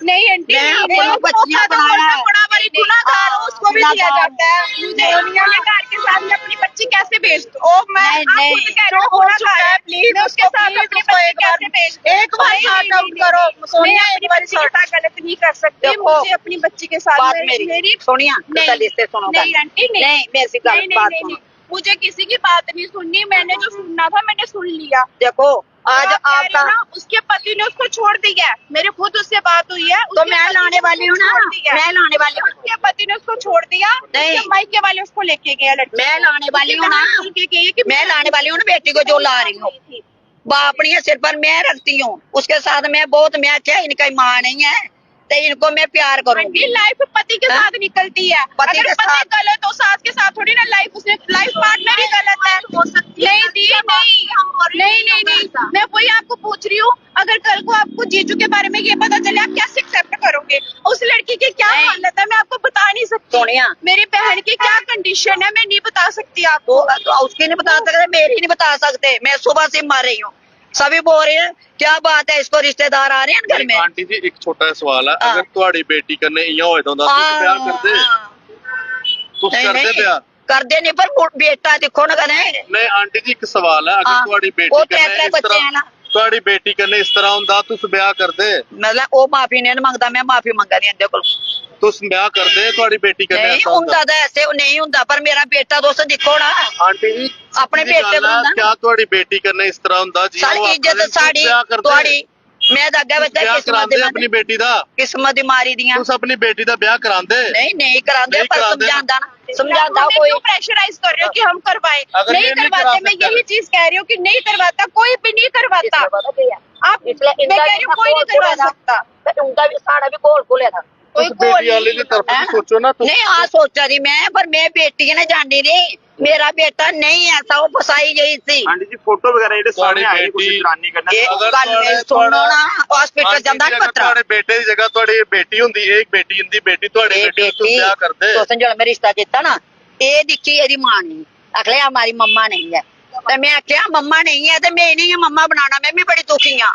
नहीं आंटी बच्चियां बनाया बड़ा बड़ी गुनाहगार हूँ, उसको भी दिया जाता है। मुझे घर के साथ में अपनी बच्ची कैसे भेज दूँ? ओ मैं आप खुद कह रहे हो गुनाहगार है, प्लीज उसके साथ अपनी बच्ची कैसे भेज दूँ? एक बार शॉर्ट आउट करो सोनिया, एक बार बच्ची के साथ गलत नहीं कर सकती। मुझे अपनी बच्ची के साथ बात मेरी सोनिया सुनो। नहीं आंटी नहीं मेरी बात सुनो। मुझे किसी की बात नहीं सुननी, मैंने जो सुनना था मैंने सुन लिया। देखो आज आपका उसके पति ने उसको छोड़ दिया है, मेरे खुद उससे बात हुई है, तो मैं लाने वाली हूँ ना, मैं लाने वाली हूँ। उसके पति ने उसको छोड़ दिया, नहीं मायके वाले उसको लेके गया लड़की। मैं लाने वाली हूँ ना, मैं लाने वाली हूँ ना बेटी को जो ला रही हूँ। बाप नहीं है सिर पर, मैं रखती हूँ उसके साथ। मैं बहुत मैं अच्छा, इनका माँ नहीं है तो इनको मैं प्यार करूंगी। लाइफ पति के साथ निकलती है, पति के साथ गलत हो सास के साथ थोड़ी ना लाइफ, उसने लाइफ पार्टनर ही गलत है। नहीं दी नहीं, मैं वही आपको पूछ रही हूँ, अगर कल को आपको जीजू के बारे में ये पता चले आप कैसे एक्सेप्ट करोगे? उस लड़की की क्या हालत है मैं आपको बता नहीं सकती। सोनिया मेरी बहन की क्या कंडीशन है मैं नहीं बता सकती आपको। उसकी नहीं बता सकते, मेरी नहीं बता सकते। मैं सुबह से मर रही हूँ, सभी बोल रहे हैं क्या बात है, इसको रिश्तेदार आ रहे हैं घर में। आंटी जी एक छोटा सवाल है, अगर तुम्हारी बेटी करने इयां होए तो ब्याह करदे? तुस करदे ब्याह? करदे नहीं, पर बेटा देखो ना कने। नहीं आंटी जी एक सवाल है, अगर तुम्हारी बेटी करने इस तरह तुम्हारी बेटी करने इस तरह हुंदा तुस ब्याह करदे? मतलब वो माफी नहीं मांगदा, मैं माफी मंगा दी इंदे कोल। तुस ब्याह करदे तुम्हारी बेटी करने? नहीं हुंदा तो ऐसे नहीं हुंदा, पर मेरा बेटा दोस्त देखो ना आंटी जी अपने बेटे को क्या तुम्हारी बेटी करने इस तरह हुंदा जी? सारी इज्जत साड़ी तुम्हारी, मैं तो अगे बच्चा किस्मत अपनी बेटी दा किस्मत दी मारी दियां। तुस अपनी बेटी दा ब्याह करांदे? नहीं करांदे, पर समझांदा ना, समझाता कोई। प्रेशराइज कर रहे हो कि हम करवाए, नहीं करवाते। मैं यही चीज कह रही हूँ कि नहीं करवाता, कोई भी नहीं करवाता। आप मैं कह रही हूँ कोई नहीं करवा सकता। उनका भी साड़ा भी गोल खुले था। कोई बेटी वाले की तरफ से सोचो ना। नहीं हाँ सोचा थी मैं, पर मैं बेटी ने जानी रही, मेरा बेटा नहीं ऐसा वो फसाई गई थी। आंटी जी फोटो वगैरह ये सामने आ गई, कुछ निगरानी करना। सुनो ना हॉस्पिटल ਜਾਂਦਾ ਨੀ ਪਤਰਾ। ਤੁਹਾਡੇ ਬੇਟੇ ਦੀ ਜਗ੍ਹਾ ਤੁਹਾਡੀ ਬੇਟੀ ਹੁੰਦੀ, ਇੱਕ ਬੇਟੀ ਹੁੰਦੀ, ਬੇਟੀ ਤੁਹਾਡੀ ਬੇਟੀ ਨੂੰ ਵਿਆਹ ਕਰਦੇ। तो जो मैं रिश्ता किया ना ये दिखी ਇਹਦੀ मां नहीं, अगले हमारी मम्मा नहीं है। तो मैं आख्या मम्मा नहीं है तो मैं नहीं है मम्मा बनाना। मैं भी बड़ी दुखी हाँ,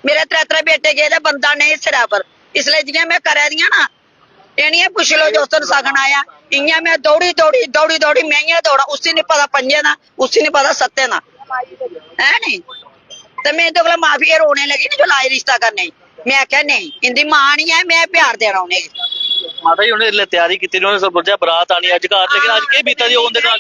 मेरे त्रै बेटे गए बंदा नहीं सिरा पर, इसलिए जियां मैं करा दिया ना इन्हें पुछ लो जो सगन आया इं मैं दौड़ी मैं दौड़ा, उसी नहीं पता पंजे ना, उसी नहीं पता सत्ते ना है नहीं। तो मैं तो माफी रोने लगी ना जो लाए रिश्ता करने। मैं आख्या नहीं इनकी मां नहीं है, मैं प्यार देना उन्हें। माता जी उन्हें तैयारी की थी, उन्होंने सब बारात आनी आज घर, लेकिन आज क्या बीता जी उनके साथ?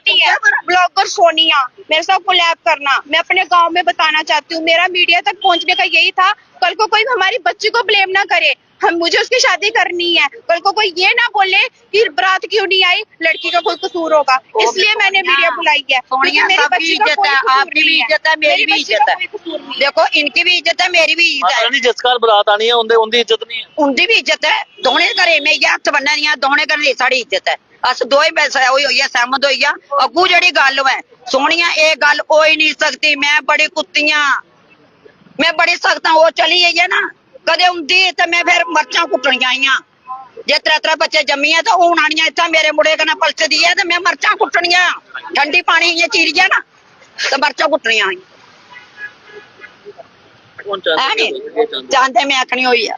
ब्लॉगर सोनिया मेरे साथ कोलैब करना, मैं अपने गांव में बताना चाहती हूँ। मेरा मीडिया तक पहुंचने का यही था, कल को कोई हमारी बच्ची को ब्लेम ना करे, हम मुझे उसकी शादी करनी है। कल को कोई ये ना बोले कि बारात क्यों नहीं आई, लड़की का कोई कसूर होगा, इसलिए मैंने मीडिया बुलाई है। सोनिया सबकी इज्जत है, आपकी भी इज्जत है, मेरी भी इज्जत है। देखो इनकी भी इज्जत है, मेरी भी इज्जत है। जिस घर बारात आनी है उनकी इज्जत नहीं है, उनकी भी इज्जत है। दोने घरे में हथ बनना दियां, दोने घरे साड़ी इज्जत है। अस दो ही सहमत होई है। अगू जी गल है सोनिया ये गल हो ही नहीं सकती। मैं बड़ी कुत्तियां, मैं बड़ी सख्त हाँ। वो चली गई है ना कदे उंदी तो मैं फिर मर्चा कुटनिया आईया। जे त्रै बच्चे जमी है तो हूं आनिया इतना मेरे मुड़े कन्नै पलसदी है तो मैं मर्चा कुटनिया, ठंडी पानी इं चीरिया ना तो मर्चा कुटनिया आई चाहते। मैं आखनी हुई है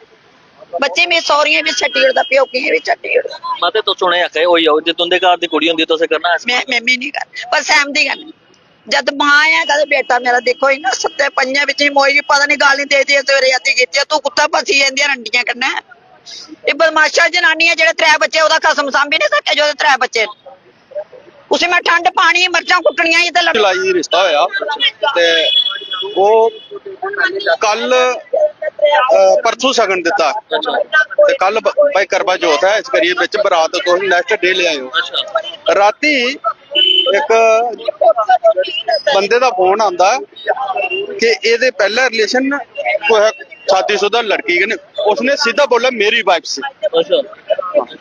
बच्चे मेरे सौरियां भी छट्टी उड़दा, प्योकियां भी छट्टी उड़दा। माते तो सुने आखे होई आओ जे तुंदे घर दी कुड़ी हुंदी तो उसे करना है। मैं नहीं कर, पर सहमती करनी जद मां है कद बेटा मेरा देखो इन्ना सत्ते पंजे विच मोई पता नहीं गाल नहीं देती सवेरे अद्धी कीती तू कुत्ता फसी जांदी रंडियां कन्नै। ये बदमाशा जनानी है जेड़े त्रै बच्चे ओदा खसम सांभी नहीं सके जो त्रै बच्चे उसे मैं ठंड पानी मर्चां कुटनियां ही ते जुलाई रिश्ता होया ते वो कल परसों सगन दिता ते कल भाई करवा चौथ है, इस करिए बिच बरात तो नेक्स्ट डे ले आयो। राती एक बंदे दा फोन आंदा कि एदे पहला रिलेशन कोई शादीशुदा लड़की कन्नै, उसने सीधा बोला मेरी वाइफ से।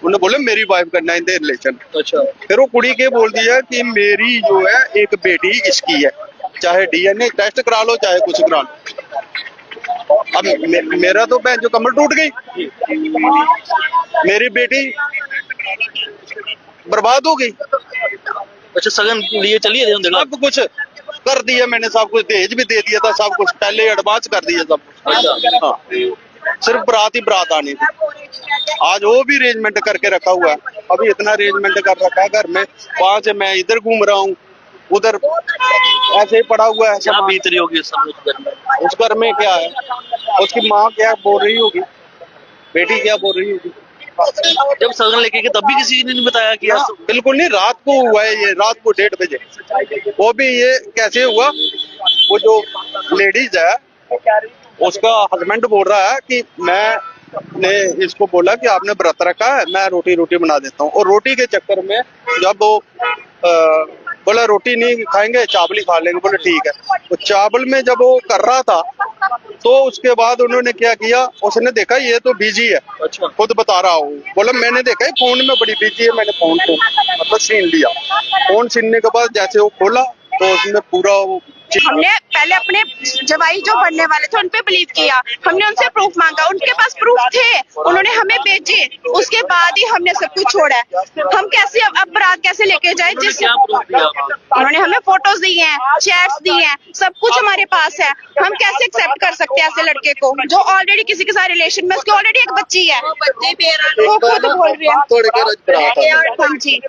उन्हें बोले मेरी वाइफ करना इनके रिलेशन। फिर वो कुड़ी के बोलती है कि मेरी जो है एक बेटी इसकी है, चाहे डीएनए टेस्ट करा लो चाहे कुछ करा लो। अब मेरा तो बहन जो कमर टूट गई, मेरी बेटी बर्बाद हो गई। अच्छा सगन लिए चलिए सब कुछ कर दिया मैंने, सब कुछ दहेज भी दे दिया था, सब कुछ पहले एडवांस कर दिया सब। अच्छा हाँ सिर्फ बारात ही बारात आनी थी। आज वो भी अरेंजमेंट करके रखा हुआ है, अभी इतना अरेंजमेंट कर रखा है घर में, वहां से मैं इधर घूम रहा हूँ, उधर ऐसे ही पड़ा हुआ है। क्या बीत रही होगी उस समय उस घर में? उस घर में क्या है, उसकी माँ क्या बोल रही होगी, बेटी क्या बोल रही होगी। जब सगन लेके गए तब भी किसी ने नहीं बताया कि हाँ, बिल्कुल नहीं, रात को हुआ है ये, रात को 1:30 बजे। वो भी ये कैसे हुआ, वो जो लेडीज है उसका हस्बैंड बोल रहा है कि मैंने इसको बोला कि आपने व्रत रखा है, मैं रोटी बना देता हूँ, और रोटी के चक्कर में जब वो बोला रोटी नहीं खाएंगे चावल ही खा लेंगे, बोले ठीक है। तो चावल में जब वो कर रहा था तो उसके बाद उन्होंने क्या किया, उसने देखा ये तो बिजी है, अच्छा, खुद बता रहा हूँ, बोला मैंने देखा फोन में बड़ी बिजी है, मैंने फोन को मतलब छीन लिया। फोन छीनने के बाद जैसे वो खोला तो उसमें पूरा वो हमने पहले अपने जवाई जो बनने वाले थे उन पे बिलीव किया, हमने उनसे प्रूफ मांगा, उनके पास प्रूफ थे, उन्होंने हमें भेजे, उसके बाद ही हमने सब कुछ छोड़ा है। हम कैसे अब बारात कैसे लेके जाए, जिस क्या प्रूफ दिया? उन्होंने हमें फोटोज दी हैं, चैट्स दी हैं, सब कुछ हमारे पास है। हम कैसे एक्सेप्ट कर सकते हैं ऐसे लड़के को जो ऑलरेडी किसी के साथ रिलेशन में, उसकी ऑलरेडी एक बच्ची है, वो खुद बोल रही है। हाँ जी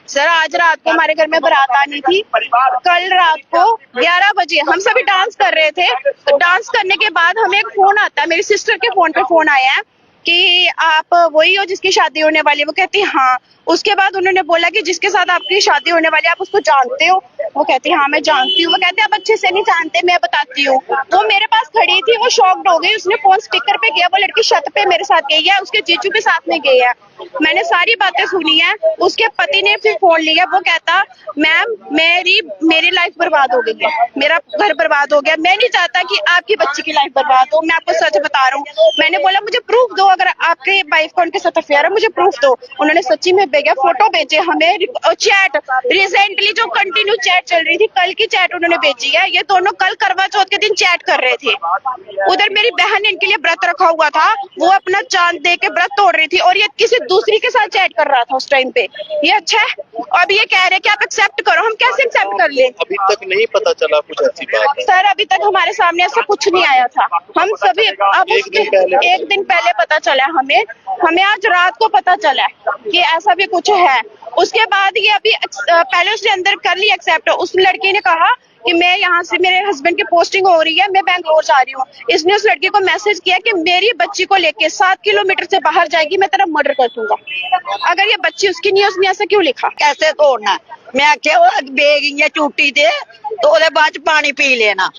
सर, आज रात को हमारे घर में बारात आनी थी, कल रात को 11 बजे हम सभी डांस कर रहे थे, तो डांस करने के बाद हमें एक फोन आता है, मेरी सिस्टर के फोन पे फोन आया है कि आप वही हो जिसकी शादी होने वाली है, वो कहती हाँ। उसके बाद उन्होंने बोला कि जिसके साथ आपकी शादी होने वाली है आप उसको जानते हो, वो कहती हाँ मैं जानती हूँ। वो कहते आप अच्छे से नहीं जानते, मैं बताती हूँ। वो मेरे पास खड़ी थी, वो शॉक्ड हो गई, उसने फोन स्पीकर पे किया, वो लड़की छत पे मेरे साथ गई है, उसके जीजू के साथ में गई है। मैंने सारी बातें सुनी है। उसके पति ने फिर फोन लिया, वो कहता मैम मेरी लाइफ बर्बाद हो गई है, मेरा घर बर्बाद हो गया, मैं नहीं चाहता कि आपकी बच्ची की लाइफ बर्बाद हो, मैं आपको सच बता रहा हूँ। मैंने बोला मुझे प्रूफ दो, अगर आपके वाइफ का उनके साथ अफेयर है मुझे प्रूफ दो। उन्होंने सच्ची में भेजा, फोटो भेजे हमें, चैट रिसेंटली जो कंटिन्यू चैट चल रही थी, कल की चैट उन्होंने भेजी है। ये दोनों कल करवा चौथ के दिन चैट कर रहे थे। उधर मेरी बहन ने इनके लिए व्रत रखा हुआ था, वो अपना चांद दे के व्रत तोड़ रही थी, और ये किसी दूसरी के साथ चैट कर रहा था उस टाइम पे। ये अच्छा है? अब ये कह रहे हैं कि आप एक्सेप्ट करो, हम कैसे एक्सेप्ट कर लें? अभी तक नहीं पता चला कुछ ऐसी बात? सर अभी तक हमारे सामने ऐसा कुछ नहीं आया था, हम सभी अब एक दिन पहले पता चला हमें आज रात को पता चला कि ऐसा भी कुछ है। उसके बाद ये अभी पहले उसने अंदर कर लिया एक्सेप्ट। उस लड़की ने कहा कि मैं यहाँ से, मेरे हस्बैंड की पोस्टिंग हो रही है, मैं बैंगलोर जा रही हूँ। इसने उस लड़की को मैसेज किया कि मेरी बच्ची को लेके 7 किलोमीटर से बाहर जाएगी, मैं तेरा मर्डर कर दूंगा। अगर ये बच्ची उसकी नहीं है, उसने ऐसा क्यों लिखा? कैसे तोड़ना? मैं क्या बेगी झूठी दे तो ओदे बाद पानी पी लेना।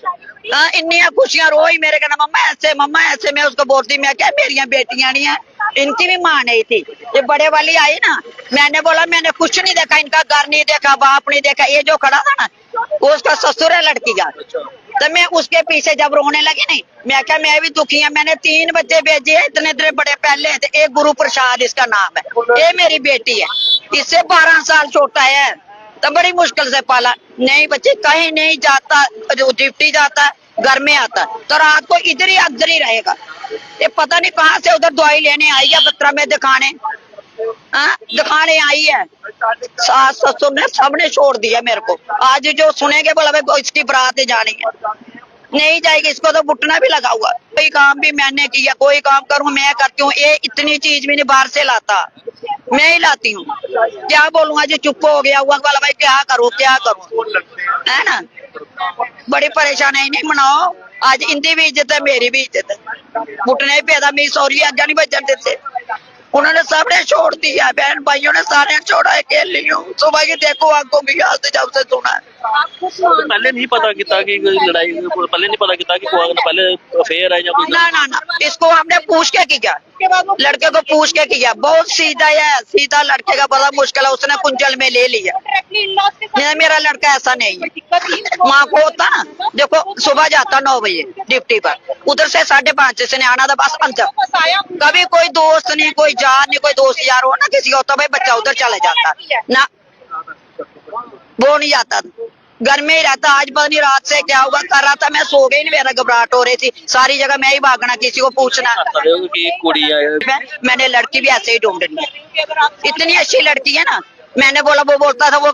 हाँ, इन्नियां खुशियां रोई मेरे कहना मम्मा ऐसे। मैं उसको बोलती, मैं क्या मेरिया बेटियां नहीं है, इनकी भी माँ नहीं थी। ये बड़े वाली आई ना, मैंने बोला मैंने कुछ नहीं देखा, इनका घर नहीं देखा, बाप नहीं देखा। ये जो खड़ा था ना वो उसका ससुर है लड़की का। तो मैं उसके पीछे जब रोने लगी नहीं, मैं क्या मैं भी दुखी है। मैंने 3 बच्चे भेजे, इतने बड़े पहले थे। एक गुरु प्रसाद इसका नाम है, ये मेरी बेटी है, इससे 12 साल छोटा है। तो बड़ी मुश्किल से पाला। नहीं बच्चे कहीं नहीं जाता, ड्यूटी जाता, घर में आता, तो रात को इधर ही रहेगा। ये पता नहीं कहाँ से उधर दवाई लेने आई है, बत्रा में दिखाने आई है। सास ससुर ने सबने छोड़ दिया मेरे को। आज जो सुनेंगे बोला इसकी बारात जानी है, नहीं जाएगी। इसको तो बुटना भी लगा हुआ। कोई काम भी मैंने किया, कोई काम करूं मैं करती हूँ। ये इतनी चीज भी नहीं बाहर से लाता, मैं ही लाती हूँ। क्या बोलूंगा जी, चुप हो गया हुआ वाला भाई, क्या करूँ है ना। बड़ी परेशानी है। नहीं मनाओ, आज इनकी भी इज्जत है, मेरी भी इज्जत है। बुटने पैदा मेरी सौरी अज्जा नहीं बचन देते, उन्होंने सबने छोड़ दिया। बहन भाइयों ने सारे छोड़ा है, अकेली हूँ। सुबह की देखो आंखों की याद से जब से सुना है। पहले नहीं पता किता कि लड़ाई, पहले नहीं पता किता कि पहले अफेयर है या कुछ? ना, इसको हमने पूछ के किया, लड़के को पूछ के किया। बहुत सीधा है, सीधा लड़के का बड़ा मुश्किल है, उसने कुंजल में ले लिया। मेरा लड़का ऐसा नहीं है। माँ को होता ना, देखो सुबह जाता 9 बजे ड्यूटी पर, उधर से 5:30 से आना था बस अंदर। कभी कोई दोस्त नहीं, कोई यार नहीं, कोई दोस्त यार हो ना किसी का होता, भाई बच्चा उधर चले जाता ना, वो नहीं जाता, घर में ही रहता। आज पता नहीं रात से क्या हुआ, कर रहा था, मैं सो गई नहीं, मेरा घबराहट हो रही थी। सारी जगह मैं ही भागना, किसी को पूछना। मैंने लड़की भी ऐसे ही ढूंढनी है, इतनी अच्छी लड़की है ना। मैंने बोला, वो बोलता था वो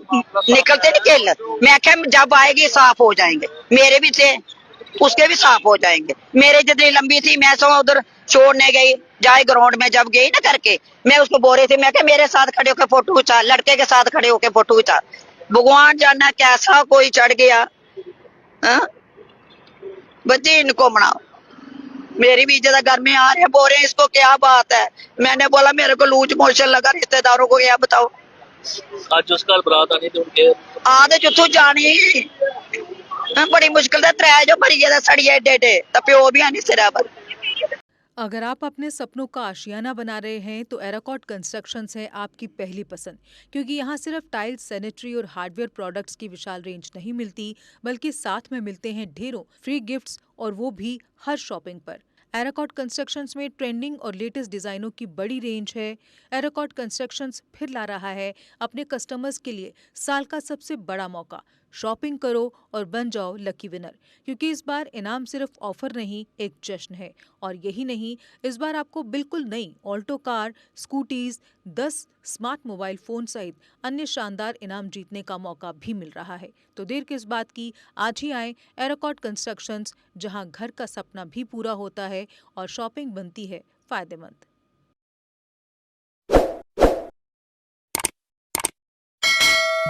निकलते नहीं केल, मैं क्या जब आएगी साफ हो जाएंगे। मेरे भी थे, उसके भी साफ हो जाएंगे। मेरे जितनी लंबी थी, मैं सो उधर छोड़ने गई, जाए ग्राउंड में जब गई ना करके, मैं उसको बोल रही थी, मैं क्या मेरे साथ खड़े होकर फोटो खिंचा, लड़के के साथ खड़े होकर फोटो खिंचा। भगवान जाना कैसा कोई चढ़ गया। बच्चे इनको बनाओ, मेरी भी इज्जत घर में आ रहे बोल रहे हैं इसको क्या बात है। मैंने बोला मेरे को लूज मोशन लगा, रिश्तेदारों को क्या बताओ। ਅੱਜ ਉਸ ਘਰ ਬਰਾਤ ਆਣੀ ਤੇ ਹੁਣ ਕੇ आदे जिथों जानी बड़ी मुश्किल से त्रै जो भरी गए सड़िए एडे एडे तो प्यो भी है नहीं सिरा पर। अगर आप अपने सपनों का आशियाना बना रहे हैं तो एराकॉट कंस्ट्रक्शंस है आपकी पहली पसंद, क्योंकि यहाँ सिर्फ टाइल्स, सैनिटरी और हार्डवेयर प्रोडक्ट्स की विशाल रेंज नहीं मिलती, बल्कि साथ में मिलते हैं ढेरों फ्री गिफ्ट्स, और वो भी हर शॉपिंग पर। एराकॉट कंस्ट्रक्शंस में ट्रेंडिंग और लेटेस्ट डिजाइनों की बड़ी रेंज है। एराकॉट कंस्ट्रक्शंस फिर ला रहा है अपने कस्टमर्स के लिए साल का सबसे बड़ा मौका। शॉपिंग करो और बन जाओ लकी विनर, क्योंकि इस बार इनाम सिर्फ ऑफर नहीं, एक जश्न है। और यही नहीं, इस बार आपको बिल्कुल नई Alto car, scooties, 10 smart mobile phone सहित अन्य शानदार इनाम जीतने का मौका भी मिल रहा है। तो देर किस बात की, आज ही आए एराकॉट कंस्ट्रक्शंस, जहां घर का सपना भी पूरा होता है और शॉपिंग बनती है फायदेमंद।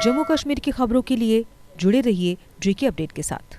जम्मू कश्मीर की खबरों के लिए जुड़े रहिए JK अपडेट के साथ।